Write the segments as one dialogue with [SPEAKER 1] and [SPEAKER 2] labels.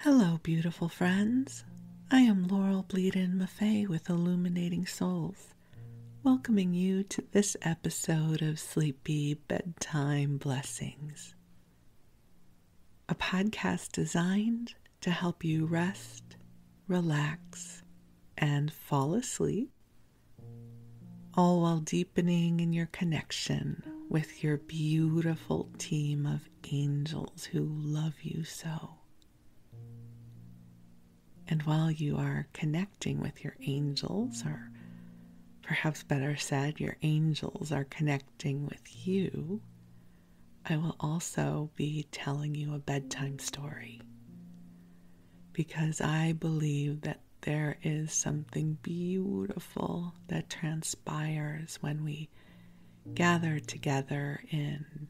[SPEAKER 1] Hello, beautiful friends. I am Laurel Bleadon-Maffei with Illuminating Souls, welcoming you to this episode of Sleepy Bedtime Blessings, a podcast designed to help you rest, relax, and fall asleep, all while deepening in your connection with your beautiful team of angels who love you so. And while you are connecting with your angels, or perhaps better said, your angels are connecting with you, I will also be telling you a bedtime story. Because I believe that there is something beautiful that transpires when we gather together in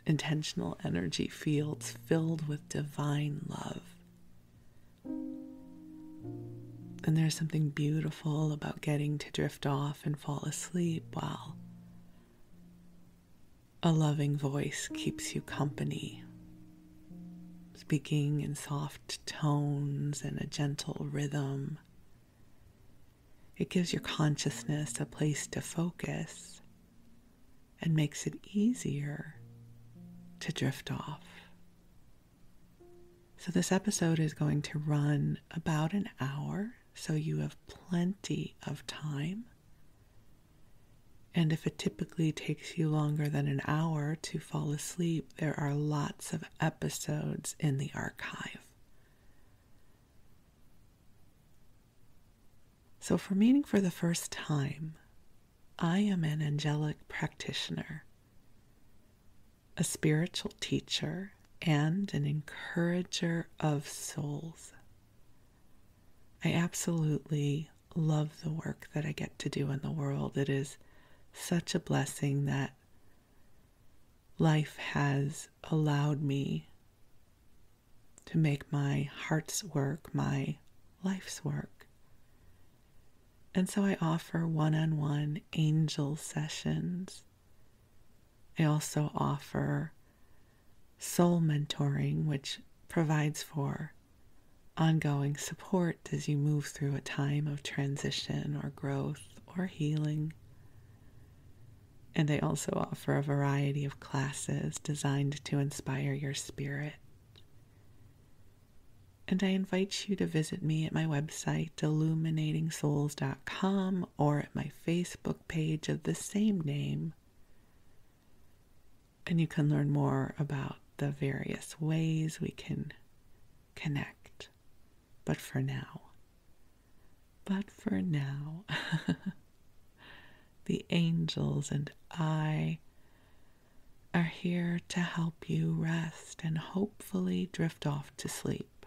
[SPEAKER 1] intentional energy fields filled with divine love. And there's something beautiful about getting to drift off and fall asleep while a loving voice keeps you company, speaking in soft tones and a gentle rhythm. It gives your consciousness a place to focus and makes it easier to drift off. So this episode is going to run about an hour, so you have plenty of time. And if it typically takes you longer than an hour to fall asleep, there are lots of episodes in the archive. So for meeting for the first time, I am an angelic practitioner, a spiritual teacher, and an encourager of souls. I absolutely love the work that I get to do in the world. It is such a blessing that life has allowed me to make my heart's work my life's work. And so I offer one-on-one angel sessions. I also offer soul mentoring, which provides for ongoing support as you move through a time of transition or growth or healing. And I also offer a variety of classes designed to inspire your spirit. And I invite you to visit me at my website, illuminatingsouls.com, or at my Facebook page of the same name. And you can learn more about the various ways we can connect. But for now, the angels and I are here to help you rest and hopefully drift off to sleep.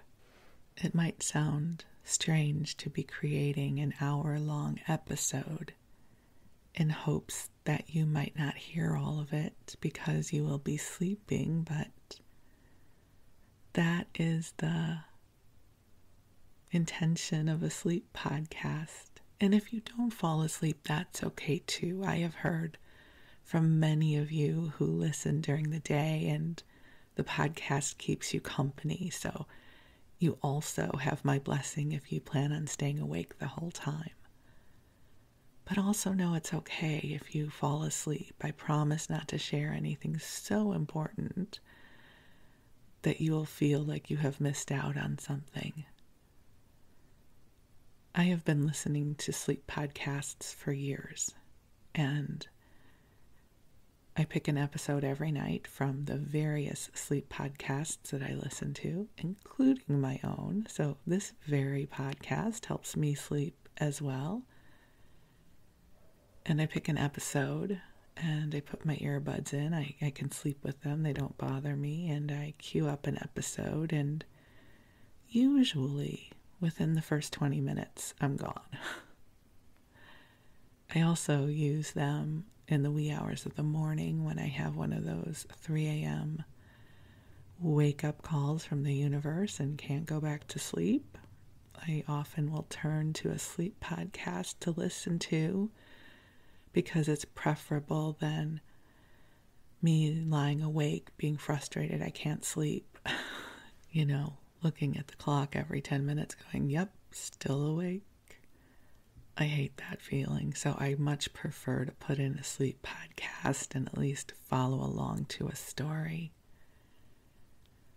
[SPEAKER 1] It might sound strange to be creating an hour-long episode in hopes that you might not hear all of it because you will be sleeping, but that is the intention of a sleep podcast. And if you don't fall asleep, that's okay too. I have heard from many of you who listen during the day, and the podcast keeps you company. So you also have my blessing if you plan on staying awake the whole time. But also know it's okay if you fall asleep. I promise not to share anything so important that you will feel like you have missed out on something. I have been listening to sleep podcasts for years, and I pick an episode every night from the various sleep podcasts that I listen to, including my own. So this very podcast helps me sleep as well. And I pick an episode and I put my earbuds in. I can sleep with them. They don't bother me. And I queue up an episode, and usually within the first 20 minutes, I'm gone. I also use them in the wee hours of the morning when I have one of those 3 a.m. wake-up calls from the universe and can't go back to sleep. I often will turn to a sleep podcast to listen to because it's preferable than me lying awake being frustrated I can't sleep. looking at the clock every 10 minutes going, yep, still awake. I hate that feeling, so I much prefer to put in a sleep podcast and at least follow along to a story.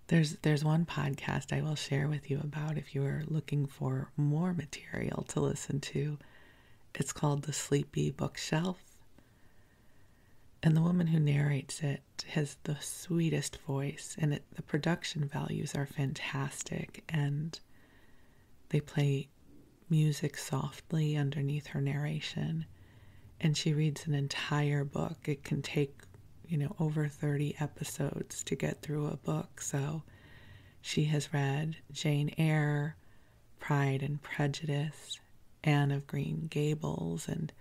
[SPEAKER 1] There's one podcast I will share with you about if you are looking for more material to listen to. It's called The Sleepy Bookshelf. And the woman who narrates it has the sweetest voice, and the production values are fantastic, and they play music softly underneath her narration, and she reads an entire book. It can take, over 30 episodes to get through a book. So she has read Jane Eyre, Pride and Prejudice, Anne of Green Gables, and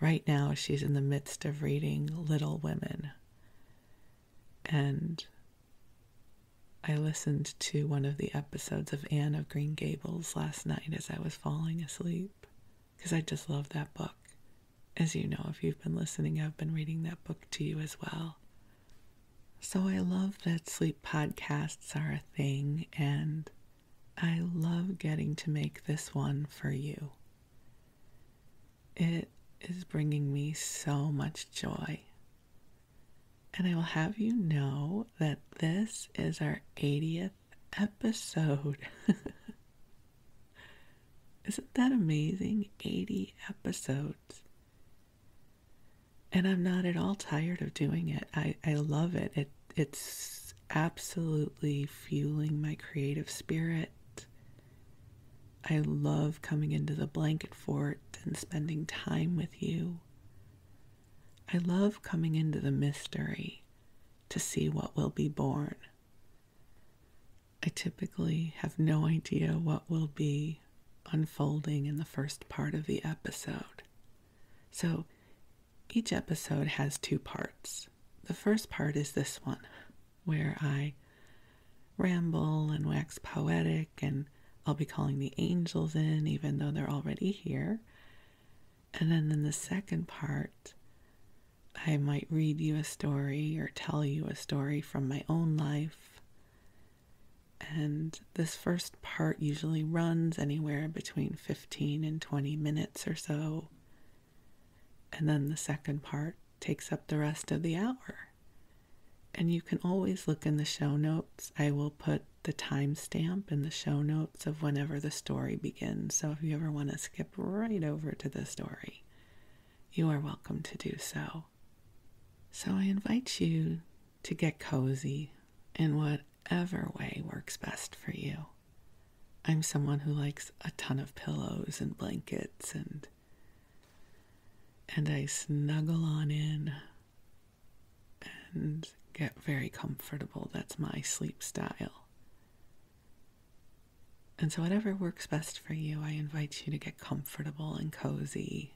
[SPEAKER 1] right now she's in the midst of reading Little Women. And I listened to one of the episodes of Anne of Green Gables last night as I was falling asleep, because I just love that book. As you know, if you've been listening, I've been reading that book to you as well. So I love that sleep podcasts are a thing, and I love getting to make this one for you. It is bringing me so much joy. And I will have you know that this is our 80th episode. Isn't that amazing? 80 episodes. And I'm not at all tired of doing it. I love it. It's absolutely fueling my creative spirit. I love coming into the blanket fort and spending time with you. I love coming into the mystery to see what will be born. I typically have no idea what will be unfolding in the first part of the episode. So each episode has 2 parts. The first part is this one, where I ramble and wax poetic, and I'll be calling the angels in, even though they're already here. And then in the second part, I might read you a story or tell you a story from my own life. And this first part usually runs anywhere between 15 and 20 minutes or so. And then the second part takes up the rest of the hour. And you can always look in the show notes. I will put the timestamp in the show notes of whenever the story begins. So if you ever want to skip right over to the story, you are welcome to do so. So I invite you to get cozy in whatever way works best for you. I'm someone who likes a ton of pillows and blankets, and I snuggle on in and get very comfortable. That's my sleep style. And so whatever works best for you, I invite you to get comfortable and cozy,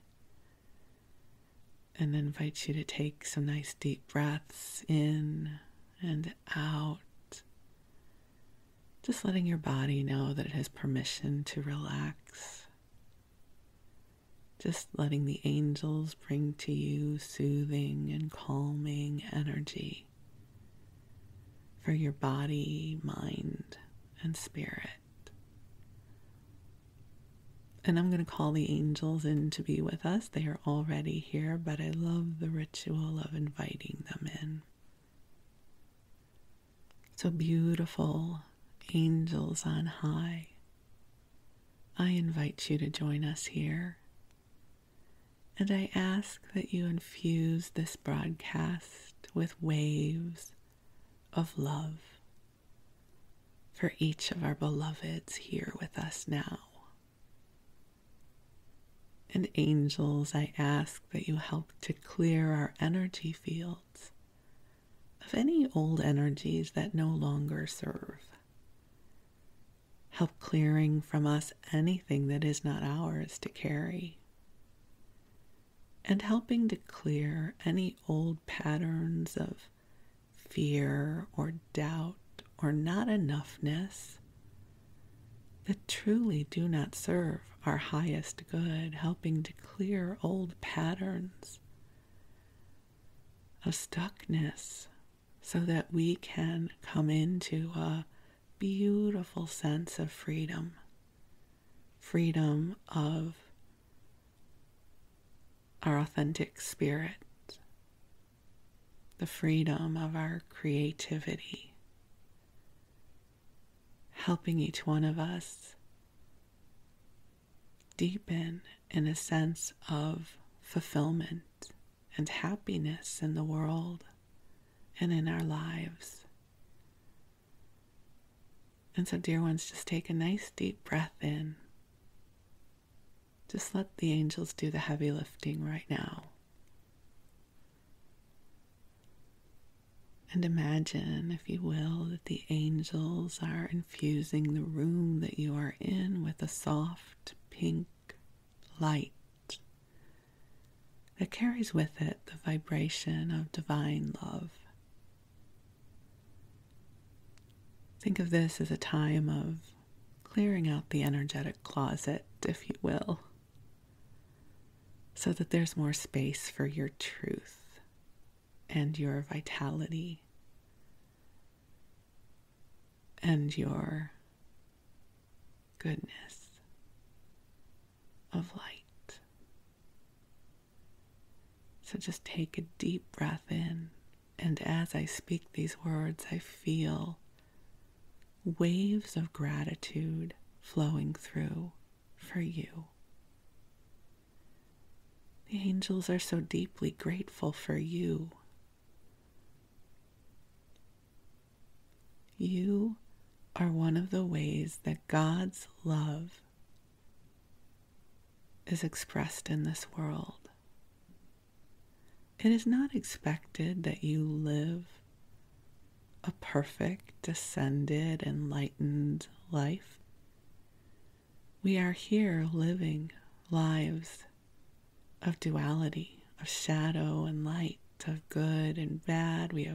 [SPEAKER 1] and invite you to take some nice deep breaths in and out, just letting your body know that it has permission to relax. Just letting the angels bring to you soothing and calming energy for your body, mind, and spirit. And I'm going to call the angels in to be with us. They are already here, but I love the ritual of inviting them in. So beautiful angels on high, I invite you to join us here. And I ask that you infuse this broadcast with waves of love for each of our beloveds here with us now. And angels, I ask that you help to clear our energy fields of any old energies that no longer serve. Help clearing from us anything that is not ours to carry. And helping to clear any old patterns of fear or doubt or not enoughness that truly do not serve our highest good, helping to clear old patterns of stuckness so that we can come into a beautiful sense of freedom. Freedom of our authentic spirit, the freedom of our creativity, helping each one of us deepen in a sense of fulfillment and happiness in the world and in our lives. And so, dear ones, just take a nice deep breath in. Just let the angels do the heavy lifting right now. And imagine, if you will, that the angels are infusing the room that you are in with a soft pink light that carries with it the vibration of divine love. Think of this as a time of clearing out the energetic closet, if you will, so that there's more space for your truth and your vitality and your goodness of light. So just take a deep breath in, and as I speak these words, I feel waves of gratitude flowing through for you. The angels are so deeply grateful for you. You are one of the ways that God's love is expressed in this world. It is not expected that you live a perfect, ascended, enlightened life. We are here living lives of duality, of shadow and light, of good and bad. We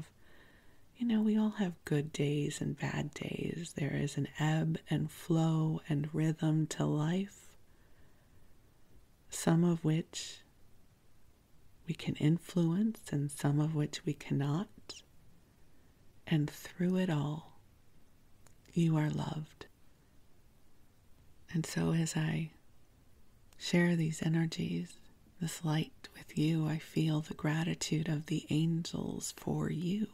[SPEAKER 1] all have good days and bad days. There is an ebb and flow and rhythm to life, some of which we can influence and some of which we cannot. And through it all, you are loved. And so as I share these energies, this light with you, I feel the gratitude of the angels for you.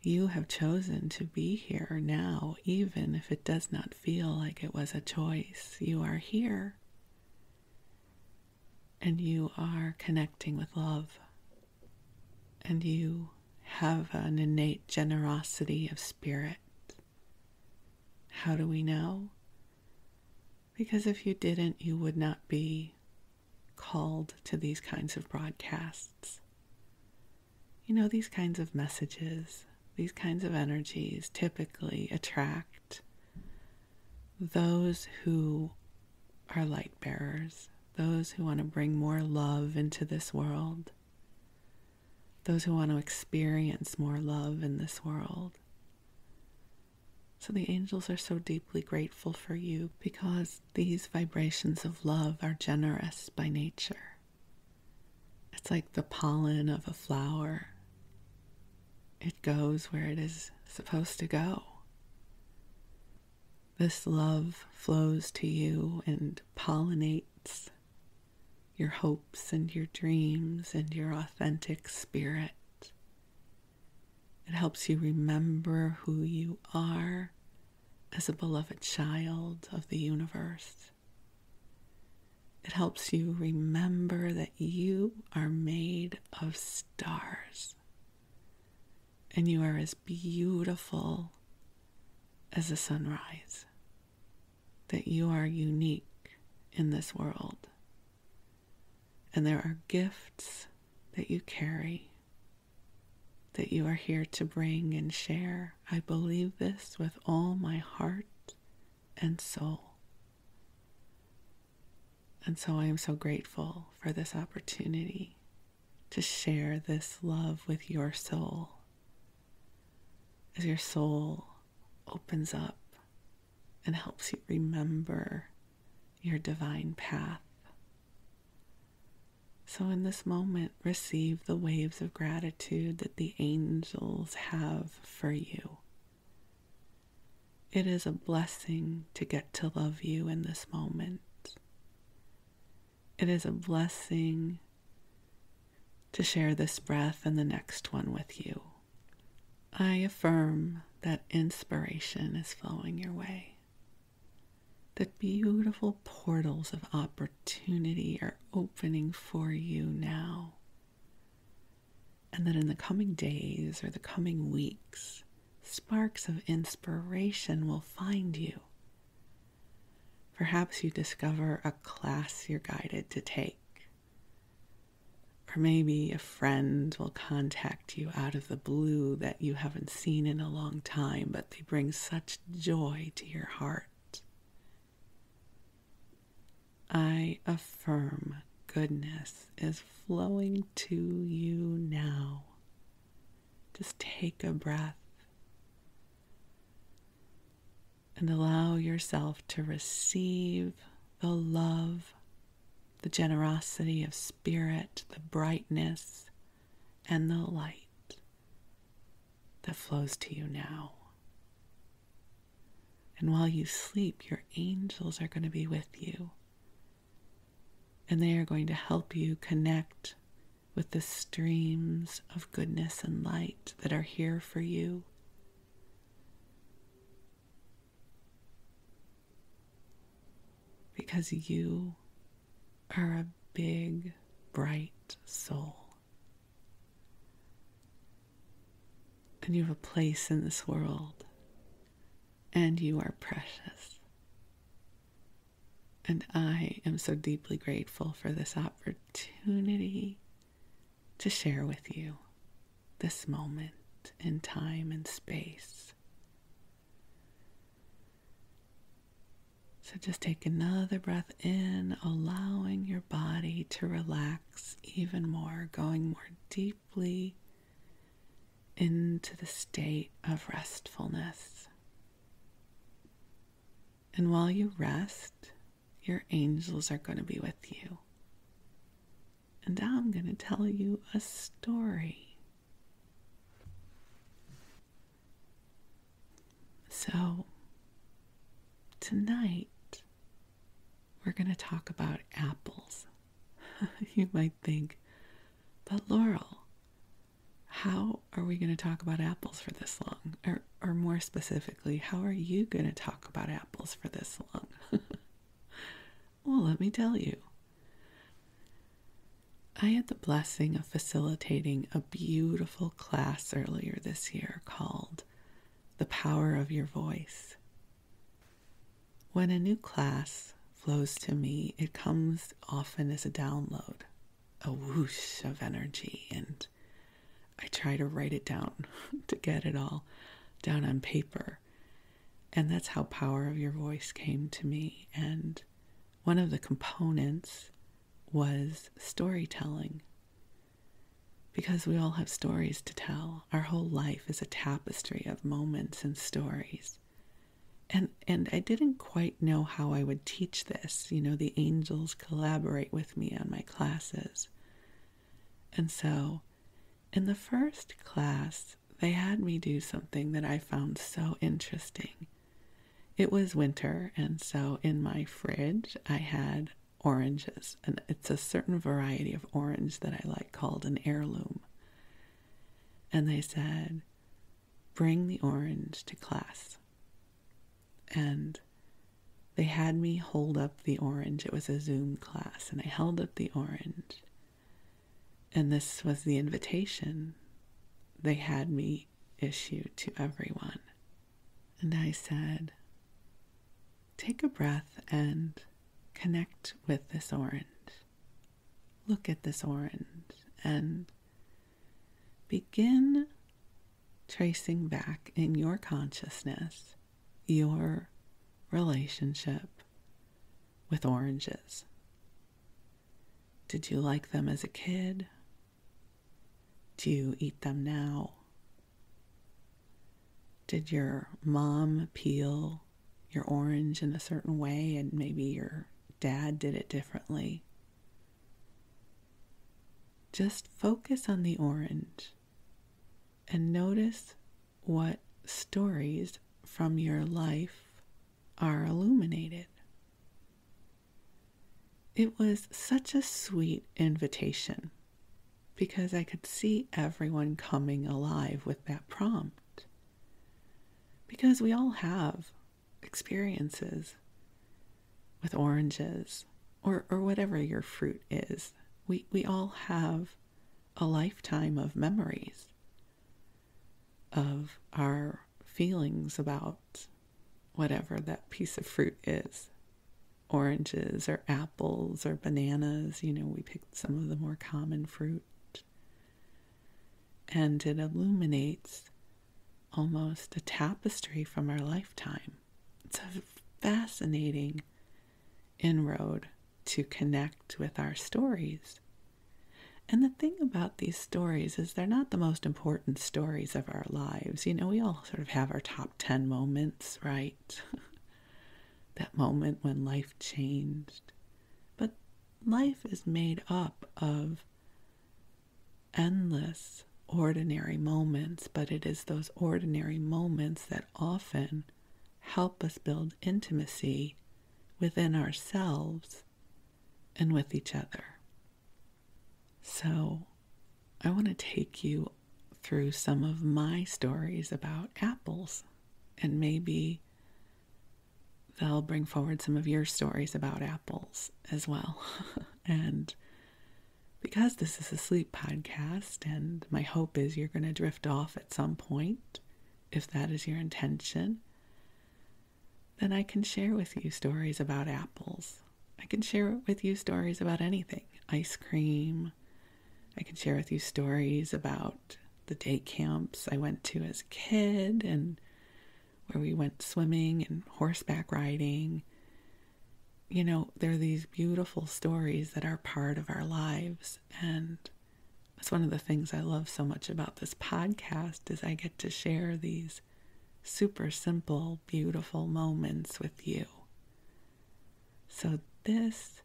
[SPEAKER 1] You have chosen to be here now, even if it does not feel like it was a choice. You are here, and you are connecting with love. And you have an innate generosity of spirit. How do we know? Because if you didn't, you would not be called to these kinds of broadcasts. These kinds of messages, these kinds of energies typically attract those who are light bearers, those who want to bring more love into this world, those who want to experience more love in this world. So the angels are so deeply grateful for you because these vibrations of love are generous by nature. It's like the pollen of a flower. It goes where it is supposed to go. This love flows to you and pollinates your hopes and your dreams and your authentic spirit. It helps you remember who you are as a beloved child of the universe. It helps you remember that you are made of stars and you are as beautiful as a sunrise, that you are unique in this world. And there are gifts that you carry that you are here to bring and share. I believe this with all my heart and soul. And so I am so grateful for this opportunity to share this love with your soul. As your soul opens up and helps you remember your divine path. So in this moment, receive the waves of gratitude that the angels have for you. It is a blessing to get to love you in this moment. It is a blessing to share this breath and the next one with you. I affirm that inspiration is flowing your way, that beautiful portals of opportunity are opening for you now, and that in the coming days or the coming weeks, sparks of inspiration will find you. Perhaps you discover a class you're guided to take. Or maybe a friend will contact you out of the blue that you haven't seen in a long time, but they bring such joy to your heart. I affirm goodness is flowing to you now. Just take a breath and allow yourself to receive the love, the generosity of spirit, the brightness, and the light that flows to you now. And while you sleep, your angels are going to be with you. And they are going to help you connect with the streams of goodness and light that are here for you. Because you are a big, bright soul. And you have a place in this world. And you are precious. And I am so deeply grateful for this opportunity to share with you this moment in time and space. So just take another breath in, allowing your body to relax even more, going more deeply into the state of restfulness. And while you rest, your angels are going to be with you. And now I'm going to tell you a story. So, tonight, we're going to talk about apples. You might think, but Laurel, how are we going to talk about apples for this long? Or more specifically, how are you going to talk about apples for this long? Well, let me tell you. I had the blessing of facilitating a beautiful class earlier this year called The Power of Your Voice. When a new class flows to me, it comes often as a download, a whoosh of energy, and I try to write it down to get it all down on paper. And that's how Power of Your Voice came to me. And one of the components was storytelling. Because we all have stories to tell. Our whole life is a tapestry of moments and stories. And I didn't quite know how I would teach this. You know, the angels collaborate with me on my classes. And so, in the first class, they had me do something that I found so interesting. It was winter, and so in my fridge, I had oranges. And it's a certain variety of orange that I like called an heirloom. And they said, bring the orange to class. And they had me hold up the orange. It was a Zoom class, and I held up the orange. And this was the invitation they had me issue to everyone. And I said, take a breath and connect with this orange. Look at this orange and begin tracing back in your consciousness your relationship with oranges. Did you like them as a kid? Do you eat them now? Did your mom peel your orange in a certain way and maybe your dad did it differently? just focus on the orange and notice what stories from your life are illuminated. It was such a sweet invitation because I could see everyone coming alive with that prompt. Because we all have experiences with oranges or whatever your fruit is. We all have a lifetime of memories of our feelings about whatever that piece of fruit is. Oranges or apples or bananas, we picked some of the more common fruit. And it illuminates almost a tapestry from our lifetime. It's a fascinating inroad to connect with our stories. And the thing about these stories is they're not the most important stories of our lives. We all sort of have our top 10 moments, right? That moment when life changed. But life is made up of endless ordinary moments, but it is those ordinary moments that often help us build intimacy within ourselves and with each other. So I want to take you through some of my stories about apples, and maybe they'll bring forward some of your stories about apples as well. And because this is a sleep podcast, and my hope is you're going to drift off at some point, if that is your intention, then I can share with you stories about apples. I can share with you stories about anything. Ice cream. I can share with you stories about the day camps I went to as a kid, and where we went swimming and horseback riding. There are these beautiful stories that are part of our lives. And that's one of the things I love so much about this podcast is I get to share these super simple, beautiful moments with you. So this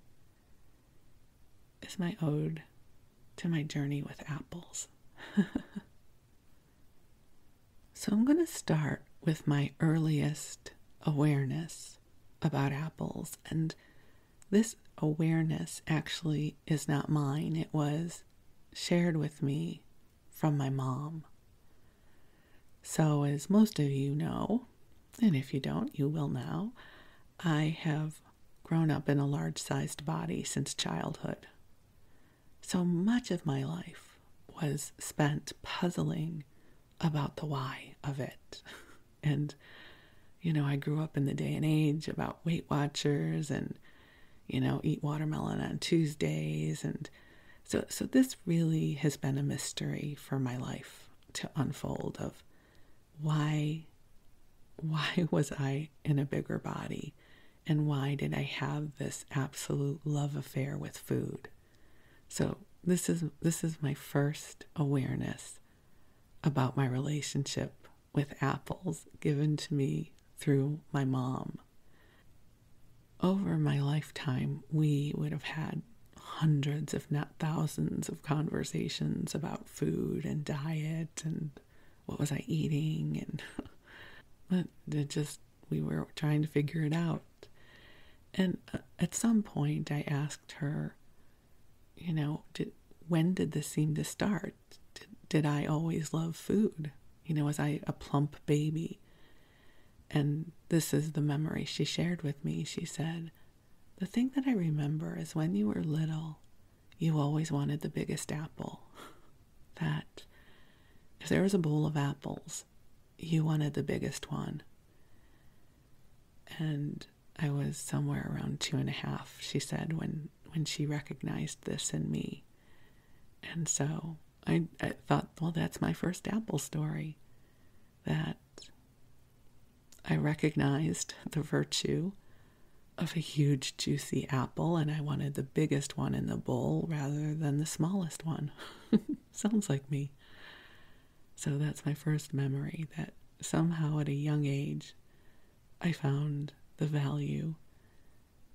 [SPEAKER 1] is my ode to my journey with apples. So I'm going to start with my earliest awareness about apples. And this awareness actually is not mine. It was shared with me from my mom. So as most of you know, and if you don't, you will now, I have grown up in a large-sized body since childhood. So much of my life was spent puzzling about the why of it. And I grew up in the day and age about Weight Watchers and, eat watermelon on Tuesdays. And so this really has been a mystery for my life to unfold of why was I in a bigger body, and why did I have this absolute love affair with food? So this is my first awareness about my relationship with apples given to me through my mom. Over my lifetime, we would have had hundreds, if not thousands, of conversations about food and diet and what was I eating, and we were trying to figure it out. And at some point, I asked her, when did this seem to start? Did I always love food? Was I a plump baby? And this is the memory she shared with me. She said, the thing that I remember is when you were little, you always wanted the biggest apple. That if there was a bowl of apples, you wanted the biggest one. And I was somewhere around 2.5, she said, when she recognized this in me. And so I thought, well, that's my first apple story. That I recognized the virtue of a huge, juicy apple, and I wanted the biggest one in the bowl rather than the smallest one. Sounds like me. So that's my first memory, that somehow at a young age, I found the value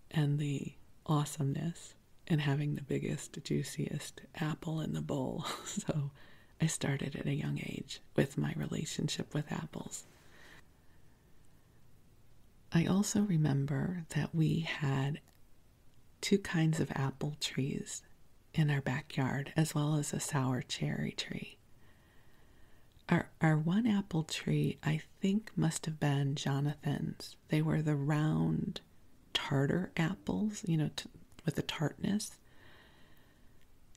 [SPEAKER 1] and the awesomeness and having the biggest, juiciest apple in the bowl. So I started at a young age with my relationship with apples. I also remember that we had 2 kinds of apple trees in our backyard, as well as a sour cherry tree. Our one apple tree, I think, must have been Jonathan's. They were the round tartar apples, with the tartness.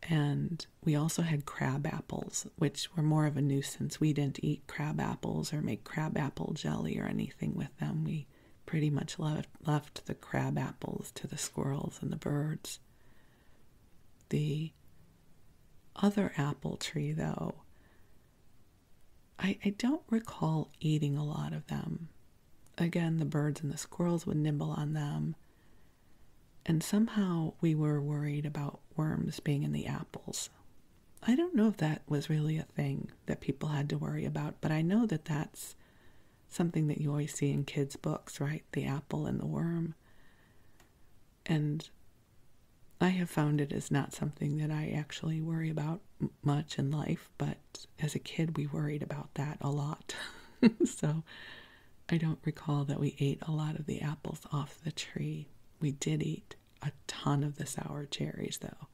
[SPEAKER 1] And we also had crab apples, which were more of a nuisance. We didn't eat crab apples or make crab apple jelly or anything with them. We pretty much left the crab apples to the squirrels and the birds. The other apple tree, though, I don't recall eating a lot of them. Again, the birds and the squirrels would nibble on them. And somehow we were worried about worms being in the apples. I don't know if that was really a thing that people had to worry about, but I know that that's something that you always see in kids' books, right? The apple and the worm. And I have found it is not something that I actually worry about much in life, but as a kid we worried about that a lot. So I don't recall that we ate a lot of the apples off the tree. We did eat a ton of the sour cherries, though.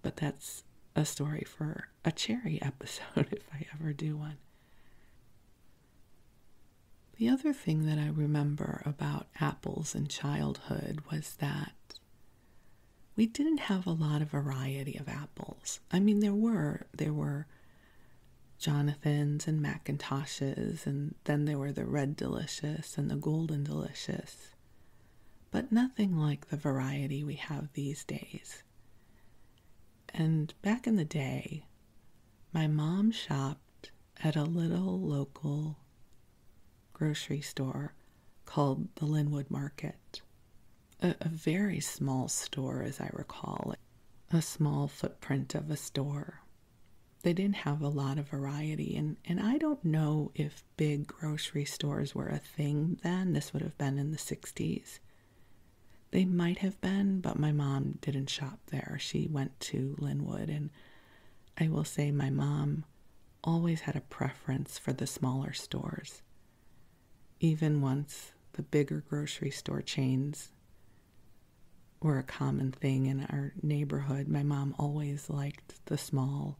[SPEAKER 1] But that's a story for a cherry episode if I ever do one. The other thing that I remember about apples in childhood was that we didn't have a lot of variety of apples. I mean, there were Jonathan's and Macintoshes, and then there were the Red Delicious and the Golden Delicious, but nothing like the variety we have these days. And back in the day, my mom shopped at a little local grocery store called the Linwood Market. A very small store, as I recall, a small footprint of a store. They didn't have a lot of variety, and I don't know if big grocery stores were a thing then. This would have been in the 60s. They might have been, but my mom didn't shop there. She went to Linwood, and I will say my mom always had a preference for the smaller stores. Even once the bigger grocery store chains were a common thing in our neighborhood, my mom always liked the small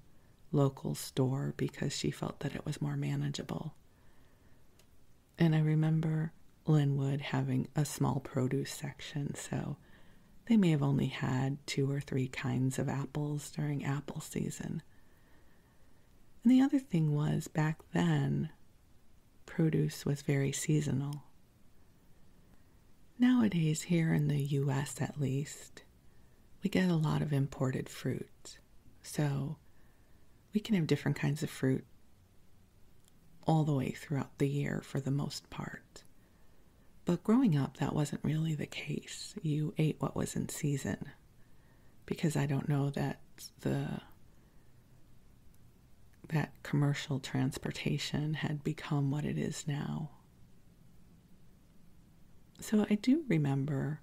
[SPEAKER 1] local store because she felt that it was more manageable. And I remember Linwood having a small produce section, so they may have only had 2 or 3 kinds of apples during apple season. And the other thing was, back then, produce was very seasonal. Nowadays, here in the U.S. at least, we get a lot of imported fruit. So we can have different kinds of fruit all the way throughout the year for the most part. But growing up, that wasn't really the case. You ate what was in season, because I don't know that that commercial transportation had become what it is now. So I do remember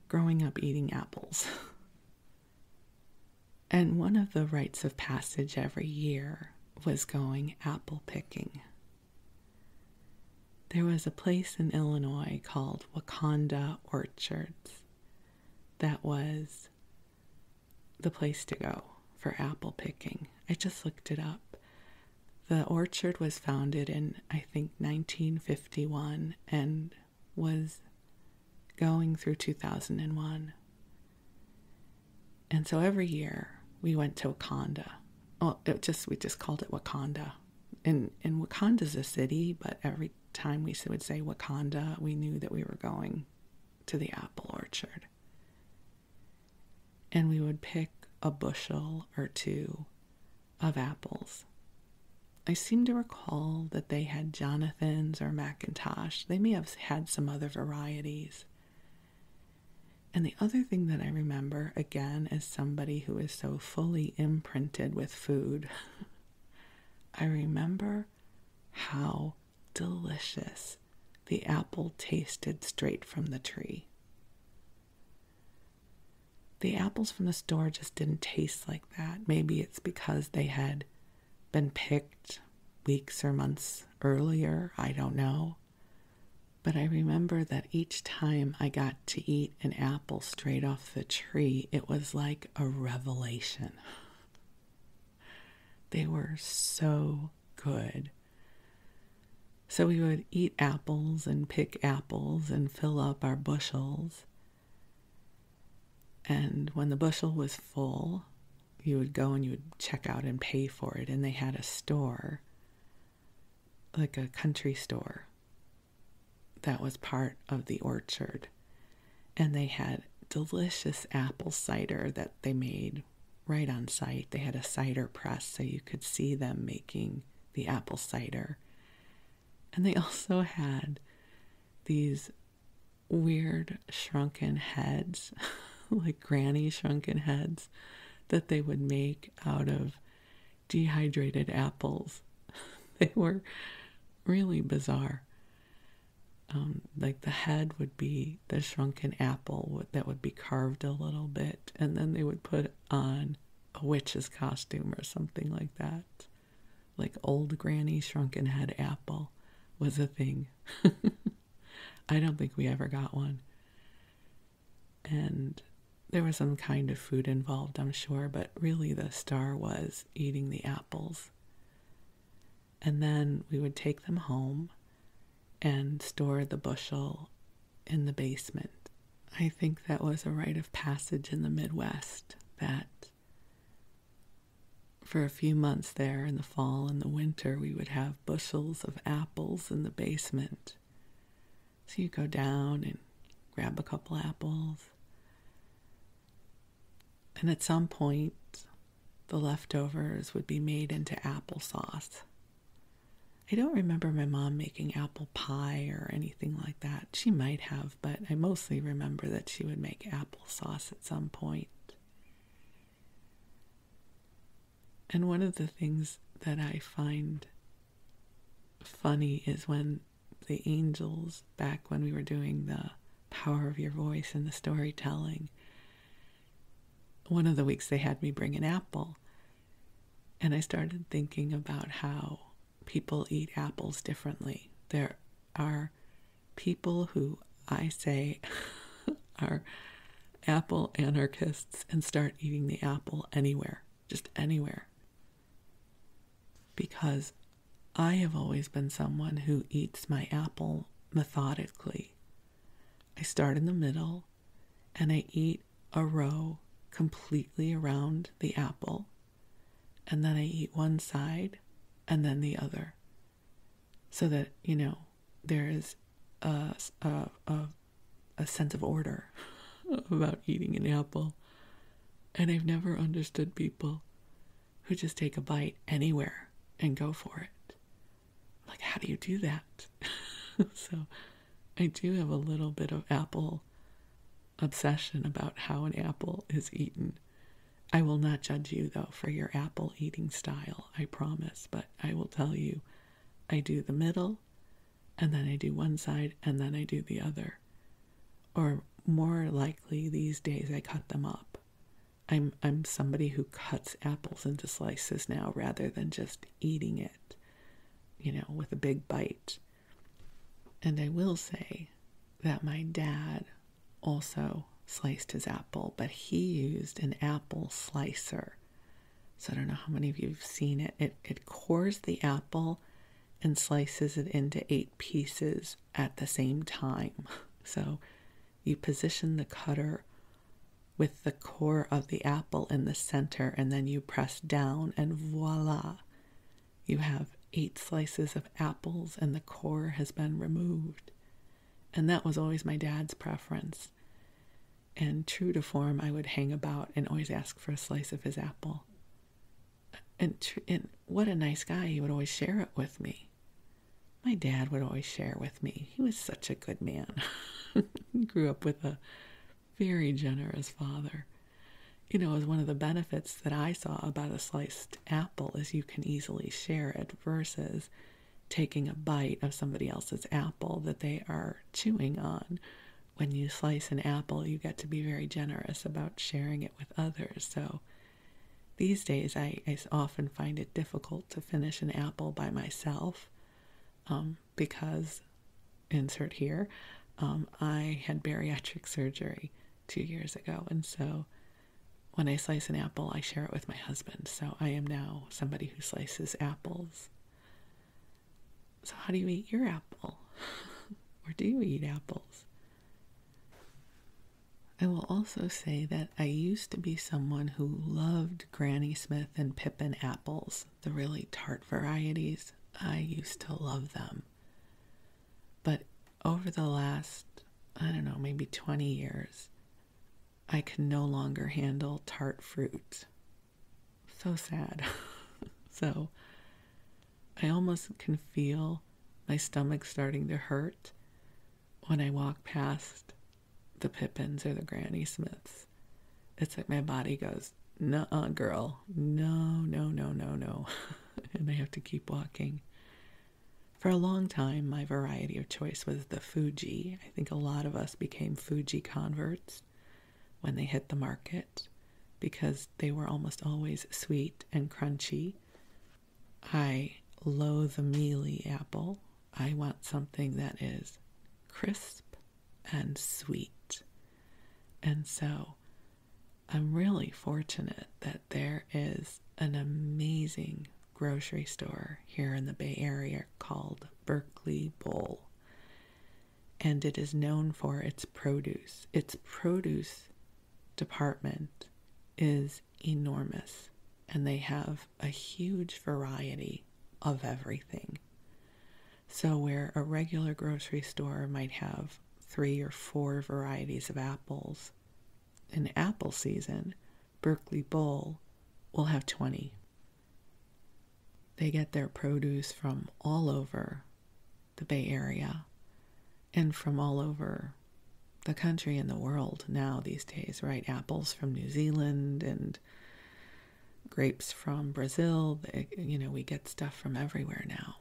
[SPEAKER 1] growing up eating apples. And one of the rites of passage every year was going apple picking. There was a place in Illinois called Wakanda Orchards that was the place to go for apple picking. I just looked it up. The orchard was founded in, I think, 1951 and was going through 2001. And so every year we went to Wakanda. Oh, we just called it Wakanda. And Wakanda's a city, but every time we would say Wakanda, we knew that we were going to the apple orchard. And we would pick a bushel or 2 of apples. I seem to recall that they had Jonathan's or Macintosh. They may have had some other varieties. And the other thing that I remember, again, as somebody who is so fully imprinted with food, I remember how delicious the apple tasted straight from the tree. the apples from the store just didn't taste like that. Maybe it's because they had been picked weeks or months earlier. I don't know. But I remember that each time I got to eat an apple straight off the tree, it was like a revelation. They were so good. So we would eat apples and pick apples and fill up our bushels. And when the bushel was full, you would go and you would check out and pay for it. And they had a store, like a country store, that was part of the orchard. And they had delicious apple cider that they made right on site. They had a cider press so you could see them making the apple cider. And they also had these weird shrunken heads, like granny shrunken heads, that they would make out of dehydrated apples. They were really bizarre. Like the head would be the shrunken apple that would be carved a little bit, and then they would put on a witch's costume or something like that. Like old granny shrunken head apple was a thing. I don't think we ever got one. And there was some kind of food involved, I'm sure, but really the star was eating the apples. And then we would take them home and store the bushel in the basement. I think that was a rite of passage in the Midwest, that for a few months there in the fall and the winter, we would have bushels of apples in the basement. So you go down and grab a couple apples. And at some point, the leftovers would be made into applesauce. I don't remember my mom making apple pie or anything like that. She might have, but I mostly remember that she would make applesauce at some point. And one of the things that I find funny is when the angels, back when we were doing the power of your voice and the storytelling, one of the weeks they had me bring an apple. And I started thinking about how people eat apples differently. There are people who I say are apple anarchists and start eating the apple anywhere, just anywhere. Because I have always been someone who eats my apple methodically. I start in the middle and I eat a row completely around the apple, and then I eat one side and then the other, so that, there is a sense of order about eating an apple. And I've never understood people who just take a bite anywhere and go for it. Like, how do you do that? So I do have a little bit of apple obsession about how an apple is eaten. I will not judge you, though, for your apple eating style, I promise. But I will tell you, I do the middle, and then I do one side, and then I do the other. Or more likely these days, I cut them up. I'm somebody who cuts apples into slices now rather than just eating it, with a big bite. And I will say that my dad also sliced his apple, but he used an apple slicer. So I don't know how many of you have seen it. It cores the apple and slices it into 8 pieces at the same time. So you position the cutter with the core of the apple in the center, and then you press down, and voila, you have 8 slices of apples and the core has been removed. And that was always my dad's preference. And true to form, I would hang about and always ask for a slice of his apple. And what a nice guy. He would always share it with me. My dad would always share with me. He was such a good man. He grew up with a very generous father. It was one of the benefits that I saw about a sliced apple is you can easily share it versus taking a bite of somebody else's apple that they are chewing on when you slice an apple, you get to be very generous about sharing it with others. So these days, I often find it difficult to finish an apple by myself because, insert here, I had bariatric surgery 2 years ago. And so when I slice an apple, I share it with my husband. So I am now somebody who slices apples. So how do you eat your apple? Or do you eat apples? I will also say that I used to be someone who loved Granny Smith and Pippin apples, the really tart varieties. I used to love them. But over the last, maybe 20 years, I can no longer handle tart fruit. So sad. So I almost can feel my stomach starting to hurt when I walk past the Pippins or the Granny Smiths. It's like my body goes, "Nuh-uh, girl. No, no, no, no, no." And I have to keep walking. For a long time, my variety of choice was the Fuji. I think a lot of us became Fuji converts when they hit the market because they were almost always sweet and crunchy. I loathe the mealy apple. I want something that is crisp and sweet. And so I'm really fortunate that there is an amazing grocery store here in the Bay Area called Berkeley Bowl. And it is known for its produce. Its produce department is enormous. And they have a huge variety of everything. So where a regular grocery store might have 3 or 4 varieties of apples, in apple season, Berkeley Bowl will have 20. They get their produce from all over the Bay Area and from all over the country and the world now these days, right? Apples from New Zealand and grapes from Brazil. We get stuff from everywhere now.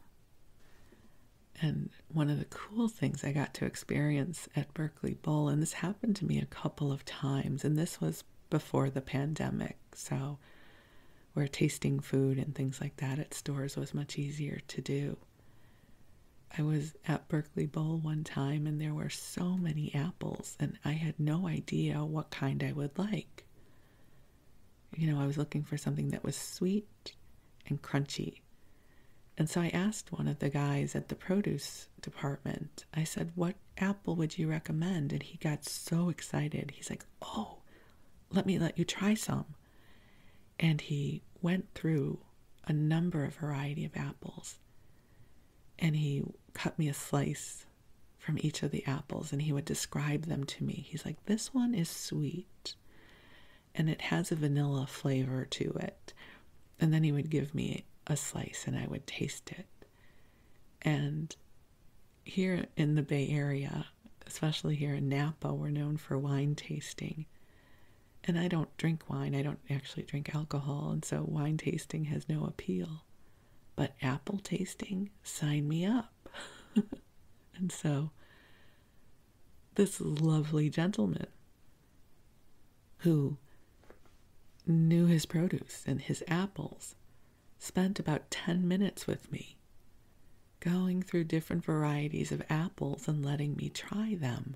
[SPEAKER 1] And one of the cool things I got to experience at Berkeley Bowl, and this happened to me a couple of times, and this was before the pandemic, so where tasting food and things like that at stores was much easier to do. I was at Berkeley Bowl one time, and there were so many apples, and I had no idea what kind I would like. I was looking for something that was sweet and crunchy. And so I asked one of the guys at the produce department, I said, "What apple would you recommend?" And he got so excited. He's like, "Oh, let me let you try some." And he went through a number of variety of apples. And he cut me a slice from each of the apples, and he would describe them to me. He's like, "This one is sweet, and it has a vanilla flavor to it." And then he would give me a slice and I would taste it. And here in the Bay Area, especially here in Napa, we're known for wine tasting. And I don't drink wine. I don't actually drink alcohol. And so wine tasting has no appeal. But apple tasting, sign me up. And so this lovely gentleman who knew his produce and his apples spent about 10 minutes with me going through different varieties of apples and letting me try them.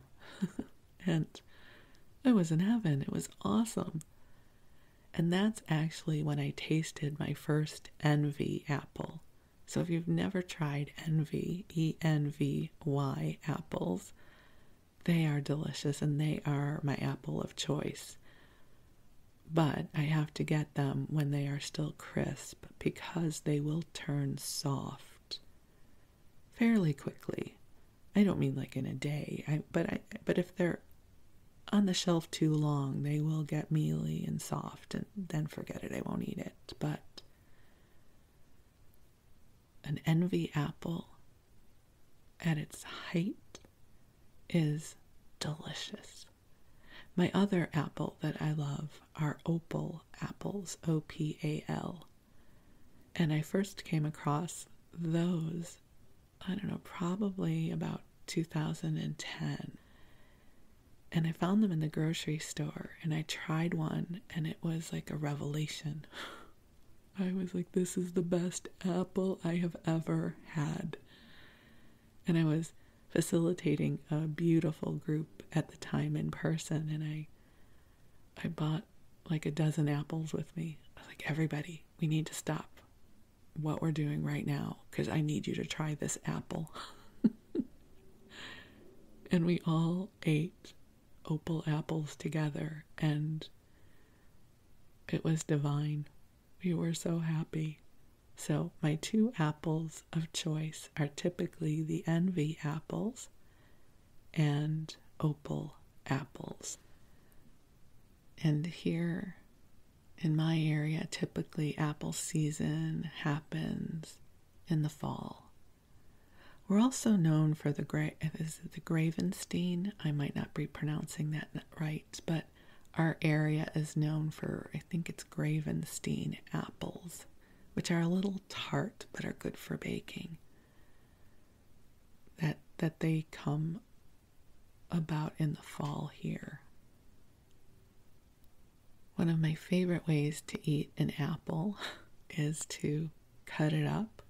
[SPEAKER 1] And I was in heaven. It was awesome. And that's actually when I tasted my first Envy apple. So if you've never tried Envy, ENVY apples, they are delicious and they are my apple of choice. But I have to get them when they are still crisp because they will turn soft fairly quickly. I don't mean like in a day, but if they're on the shelf too long, they will get mealy and soft, and then forget it, I won't eat it. But an Envy apple at its height is delicious. My other apple that I love are opal apples, OPAL. And I first came across those, probably about 2010. And I found them in the grocery store, and I tried one, and it was like a revelation. I was like, this is the best apple I have ever had. And I was facilitating a beautiful group at the time in person, and I bought like a dozen apples with me. I was like, everybody, we need to stop what we're doing right now because I need you to try this apple. And we all ate opal apples together, and it was divine. We were so happy. So my two apples of choice are typically the envy apples and opal apples. And here in my area, typically apple season happens in the fall. We're also known for the Gravenstein. I might not be pronouncing that right, but our area is known for, I think it's Gravenstein apples, which are a little tart but are good for baking. That they come about in the fall here. One of my favorite ways to eat an apple is to cut it up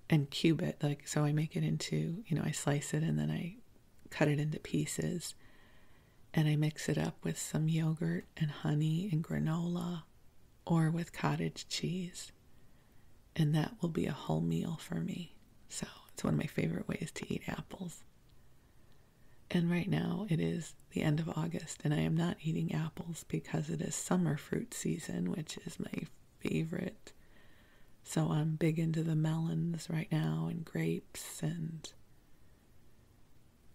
[SPEAKER 1] and cube it. So I make it into, I slice it and then I cut it into pieces. And I mix it up with some yogurt and honey and granola or with cottage cheese. And that will be a whole meal for me. So it's one of my favorite ways to eat apples. And right now it is the end of August and I am not eating apples because it is summer fruit season, which is my favorite. So I'm big into the melons right now and grapes and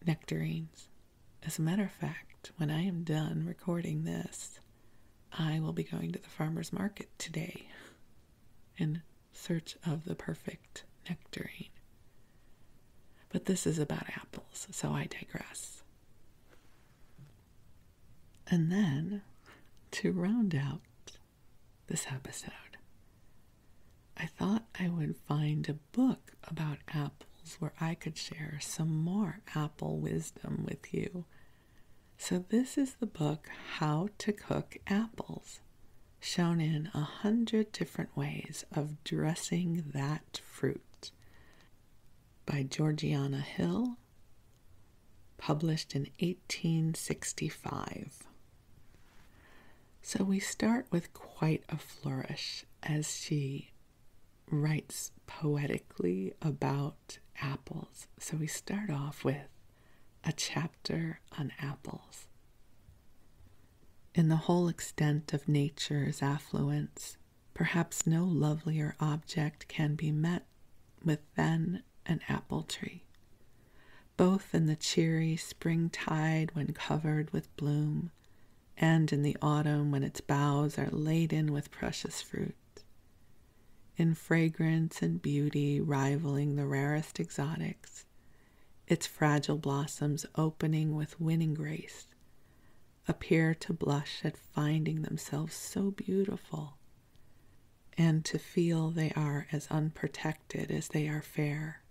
[SPEAKER 1] nectarines. As a matter of fact, when I am done recording this, I will be going to the farmer's market today in search of the perfect nectarine. But this is about apples, so I digress. And then, to round out this episode, I thought I would find a book about apples where I could share some more apple wisdom with you. So this is the book, How to Cook Apples, shown in 100 different ways of dressing that fruit, by Georgiana Hill, published in 1865. So we start with quite a flourish as she writes poetically about apples. So we start off with a chapter on apples. In the whole extent of nature's affluence, perhaps no lovelier object can be met with than an apple tree, both in the cheery springtide when covered with bloom, and in the autumn when its boughs are laden with precious fruit, in fragrance and beauty rivaling the rarest exotics, its fragile blossoms opening with winning grace, appear to blush at finding themselves so beautiful, and to feel they are as unprotected as they are fair.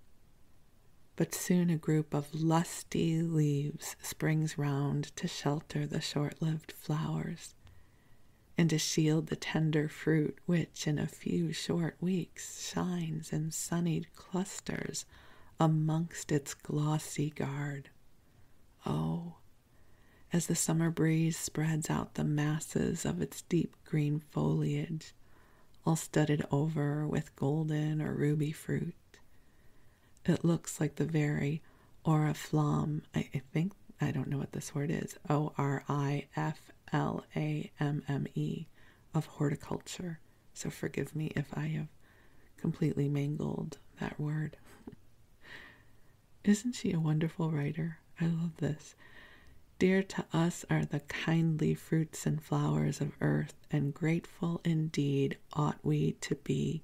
[SPEAKER 1] But soon a group of lusty leaves springs round to shelter the short-lived flowers, and to shield the tender fruit which in a few short weeks shines in sunnied clusters amongst its glossy guard. Oh, as the summer breeze spreads out the masses of its deep green foliage, all studded over with golden or ruby fruit, it looks like the very oriflamme, I don't know what this word is, oriflamme of horticulture. So forgive me if I have completely mangled that word. Isn't she a wonderful writer? I love this. Dear to us are the kindly fruits and flowers of earth, and grateful indeed ought we to be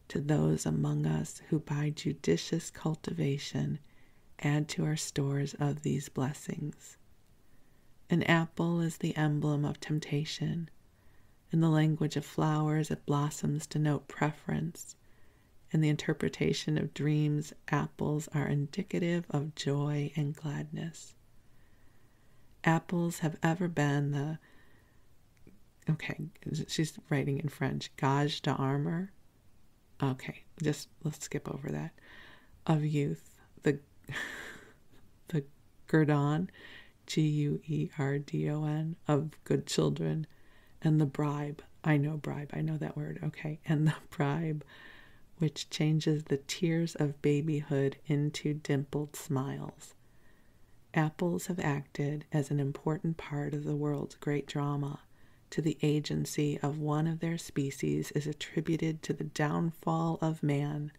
[SPEAKER 1] to those among us who by judicious cultivation add to our stores of these blessings. An apple is the emblem of temptation. In the language of flowers, it blossoms denote preference. In the interpretation of dreams, apples are indicative of joy and gladness. Apples have ever been the, okay, she's writing in French, gage d'armor. Okay, just let's skip over that. Of youth, the guerdon, Guerdon, of good children, and the bribe. I know that word, okay. And the bribe, which changes the tears of babyhood into dimpled smiles. Apples have acted as an important part of the world's great drama. To the agency of one of their species is attributed to the downfall of man.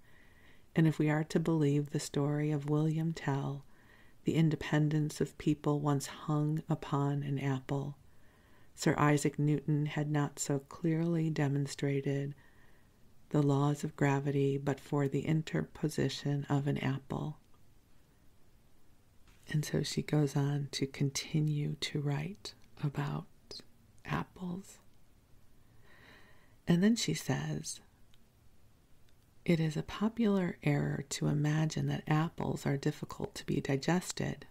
[SPEAKER 1] And if we are to believe the story of William Tell, the independence of people once hung upon an apple. Sir Isaac Newton had not so clearly demonstrated the laws of gravity but for the interposition of an apple. And so she goes on to continue to write about apples. And then she says, it is a popular error to imagine that apples are difficult to be digested.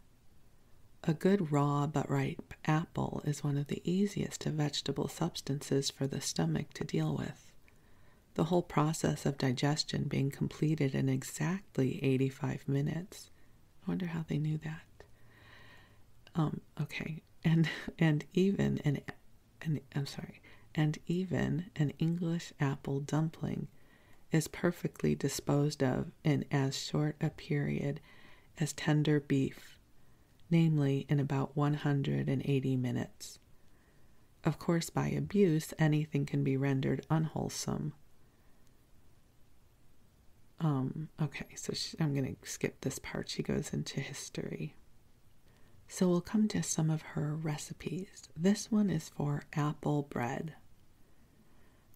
[SPEAKER 1] A good raw but ripe apple is one of the easiest of vegetable substances for the stomach to deal with, the whole process of digestion being completed in exactly 85 minutes. I wonder how they knew that. Okay, and even an English apple dumpling is perfectly disposed of in as short a period as tender beef, namely in about 180 minutes. Of course, by abuse, anything can be rendered unwholesome. Okay, so I'm going to skip this part. She goes into history. So we'll come to some of her recipes. This one is for apple bread.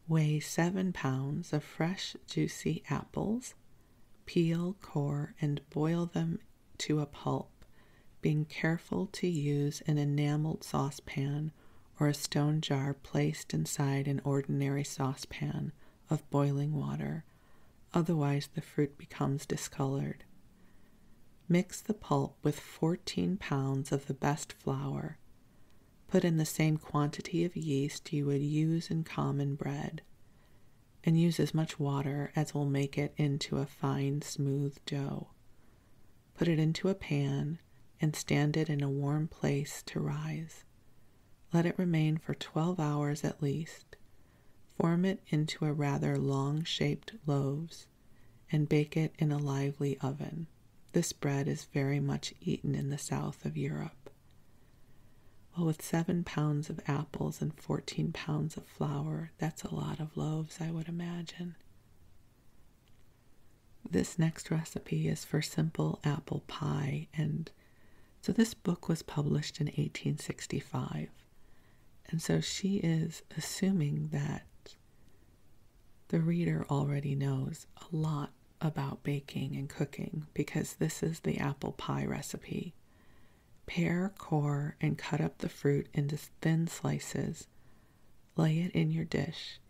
[SPEAKER 1] Weigh 7 pounds of fresh, juicy apples. Peel, core, and boil them to a pulp, being careful to use an enameled saucepan or a stone jar placed inside an ordinary saucepan of boiling water. Otherwise, the fruit becomes discolored. Mix the pulp with 14 pounds of the best flour. Put in the same quantity of yeast you would use in common bread, and use as much water as will make it into a fine, smooth dough. Put it into a pan and stand it in a warm place to rise. Let it remain for 12 hours at least. Form it into a rather long-shaped loaves and bake it in a lively oven. This bread is very much eaten in the south of Europe. Well, with 7 pounds of apples and 14 pounds of flour, that's a lot of loaves, I would imagine. This next recipe is for simple apple pie, and so this book was published in 1865. And so she is assuming that the reader already knows a lot about baking and cooking, because this is the apple pie recipe. Pare, core, and cut up the fruit into thin slices. Lay it in your dish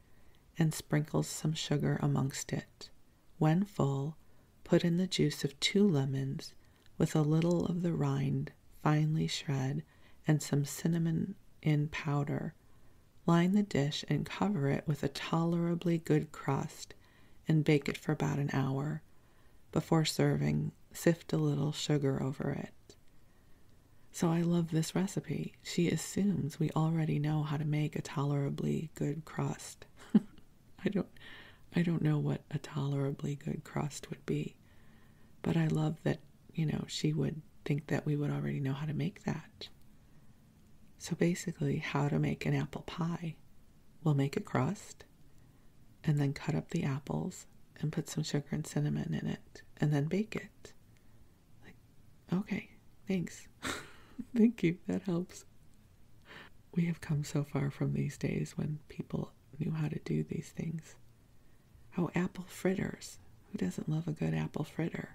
[SPEAKER 1] and sprinkle some sugar amongst it. When full, put in the juice of 2 lemons with a little of the rind finely shred and some cinnamon in powder. Line the dish and cover it with a tolerably good crust and bake it for about an hour. Before serving, sift a little sugar over it. So I love this recipe. She assumes we already know how to make a tolerably good crust. I don't know what a tolerably good crust would be, but I love that, she would think that we would already know how to make that. So basically, how to make an apple pie. We'll make a crust and then cut up the apples and put some sugar and cinnamon in it and then bake it. Okay, thanks. Thank you, that helps. We have come so far from these days when people knew how to do these things. Oh, apple fritters. Who doesn't love a good apple fritter?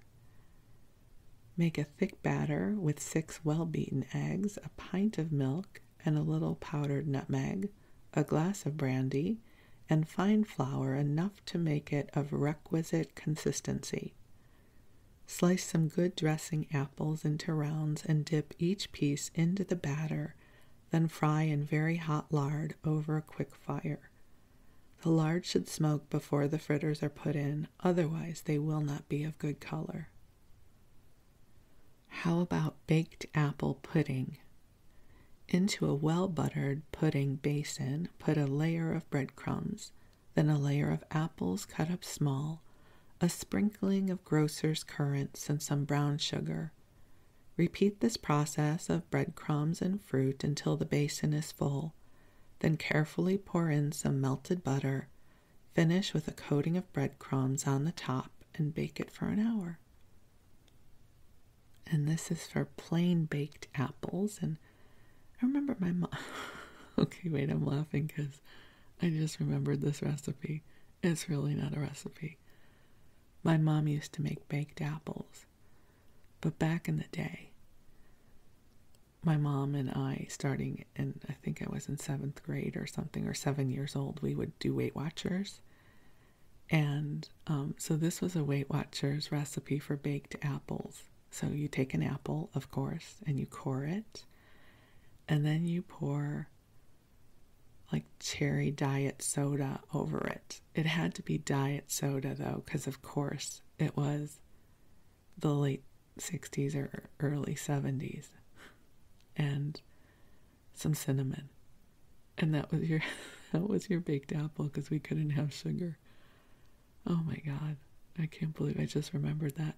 [SPEAKER 1] Make a thick batter with 6 well-beaten eggs, a pint of milk, and a little powdered nutmeg, a glass of brandy, and fine flour enough to make it of requisite consistency. Slice some good dressing apples into rounds and dip each piece into the batter, then fry in very hot lard over a quick fire. The lard should smoke before the fritters are put in, otherwise they will not be of good color. How about baked apple pudding? Into a well-buttered pudding basin, put a layer of breadcrumbs, then a layer of apples cut up small, a sprinkling of grocer's currants, and some brown sugar. Repeat this process of breadcrumbs and fruit until the basin is full. Then carefully pour in some melted butter. Finish with a coating of breadcrumbs on the top and bake it for an hour. And this is for plain baked apples. And I remember my mom... Okay, wait, I'm laughing because I just remembered this recipe. It's really not a recipe. My mom used to make baked apples. But back in the day, my mom and I, starting in, I think I was in 7th grade or something, or 7 years old, we would do Weight Watchers. And so this was a Weight Watchers recipe for baked apples. So you take an apple, of course, and you core it. And then you pour like cherry diet soda over it. It had to be diet soda, though, because, of course, it was the late 60s or early 70s. And some cinnamon. And that was your baked apple, because we couldn't have sugar. Oh my God. I can't believe I just remembered that.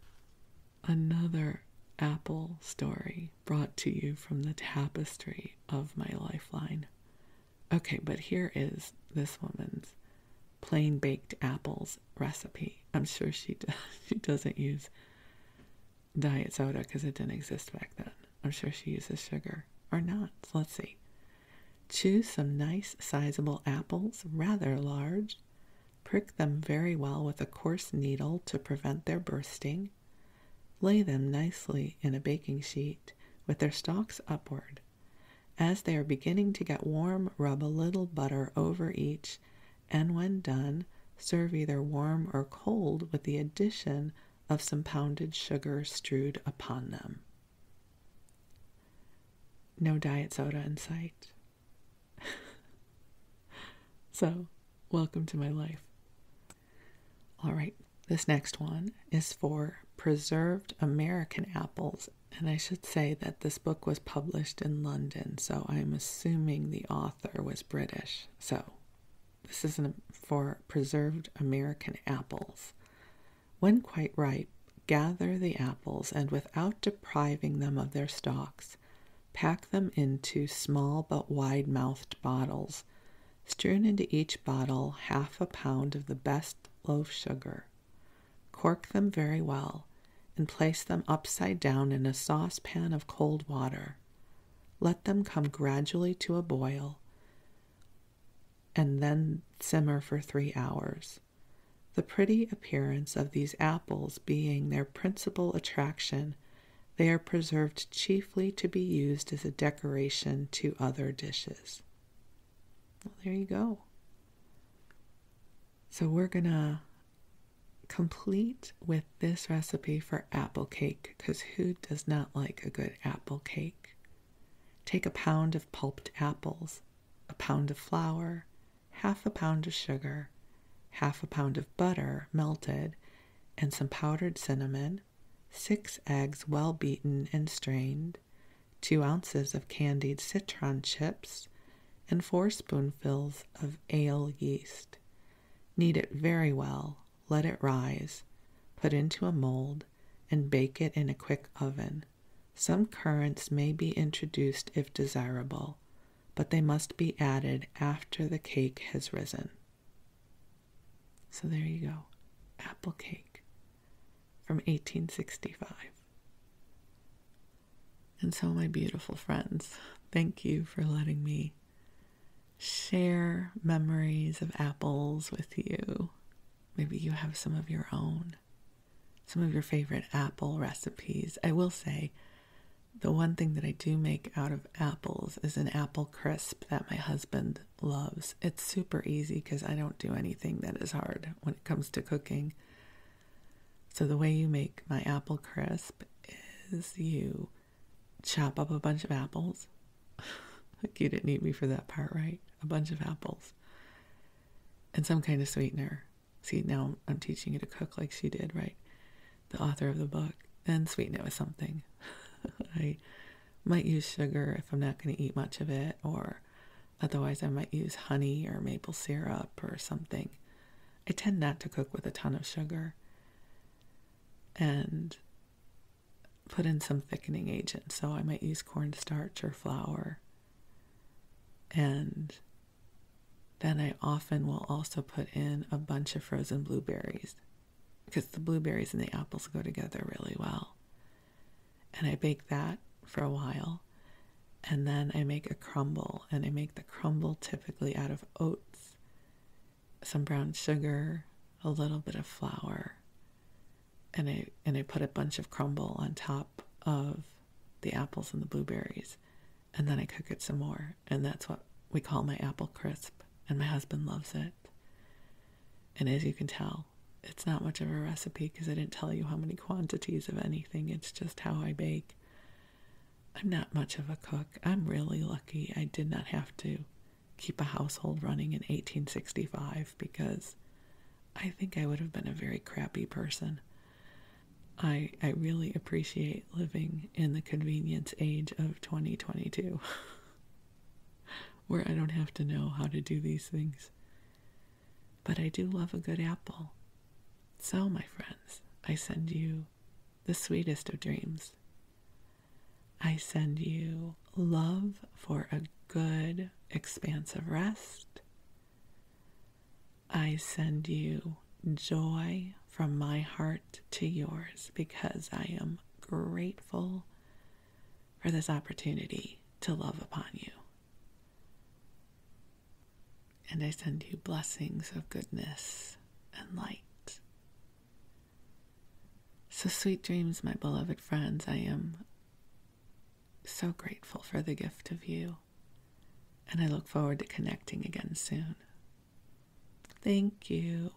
[SPEAKER 1] Another apple story brought to you from the tapestry of my lifeline. Okay, but here is this woman's plain baked apples recipe. I'm sure she doesn't use diet soda because it didn't exist back then. I'm sure she uses sugar or not. So let's see. Choose some nice sizable apples, rather large. Prick them very well with a coarse needle to prevent their bursting. Lay them nicely in a baking sheet with their stalks upward. As they are beginning to get warm, rub a little butter over each, and when done, serve either warm or cold with the addition of some pounded sugar strewed upon them. No diet soda in sight. So, welcome to my life. All right, this next one is for preserved American apples. And I should say that this book was published in London, so I'm assuming the author was British. So, this is for preserved American apples. When quite ripe, gather the apples and without depriving them of their stalks, pack them into small but wide-mouthed bottles. Strewn into each bottle 1/2 pound of the best loaf sugar. Cork them very well and place them upside down in a saucepan of cold water. Let them come gradually to a boil and then simmer for 3 hours. The pretty appearance of these apples being their principal attraction, they are preserved chiefly to be used as a decoration to other dishes. Well, there you go. So we're going to complete with this recipe for apple cake, because who does not like a good apple cake? Take 1 pound of pulped apples, 1 pound of flour, 1/2 pound of sugar, 1/2 pound of butter melted, and some powdered cinnamon, 6 eggs well beaten and strained, 2 ounces of candied citron chips, and 4 spoonfuls of ale yeast. Knead it very well, let it rise, put into a mold, and bake it in a quick oven. Some currants may be introduced if desirable, but they must be added after the cake has risen. So there you go, apple cake from 1865. And so, my beautiful friends, thank you for letting me share memories of apples with you. Maybe you have some of your own, some of your favorite apple recipes. I will say, the one thing that I do make out of apples is an apple crisp that my husband loves. It's super easy because I don't do anything that is hard when it comes to cooking. So the way you make my apple crisp is you chop up a bunch of apples. Like, you didn't need me for that part, right? A bunch of apples. And some kind of sweetener. See, now I'm teaching you to cook like she did, right? The author of the book. And sweeten it with something. I might use sugar if I'm not going to eat much of it, or otherwise I might use honey or maple syrup or something. I tend not to cook with a ton of sugar. And put in some thickening agent. So I might use cornstarch or flour. And then I often will also put in a bunch of frozen blueberries, because the blueberries and the apples go together really well. And I bake that for a while. And then I make a crumble. And I make the crumble typically out of oats, some brown sugar, a little bit of flour. And I put a bunch of crumble on top of the apples and the blueberries. And then I cook it some more. And that's what we call my apple crisp. And my husband loves it. And as you can tell, it's not much of a recipe because I didn't tell you how many quantities of anything. It's just how I bake. I'm not much of a cook. I'm really lucky I did not have to keep a household running in 1865, because I think I would have been a very crappy person. I really appreciate living in the convenience age of 2022, where I don't have to know how to do these things. But I do love a good apple. So, my friends, I send you the sweetest of dreams. I send you love for a good, expansive rest. I send you joy from my heart to yours, because I am grateful for this opportunity to love upon you. And I send you blessings of goodness and light. So sweet dreams, my beloved friends. I am so grateful for the gift of you, and I look forward to connecting again soon. Thank you.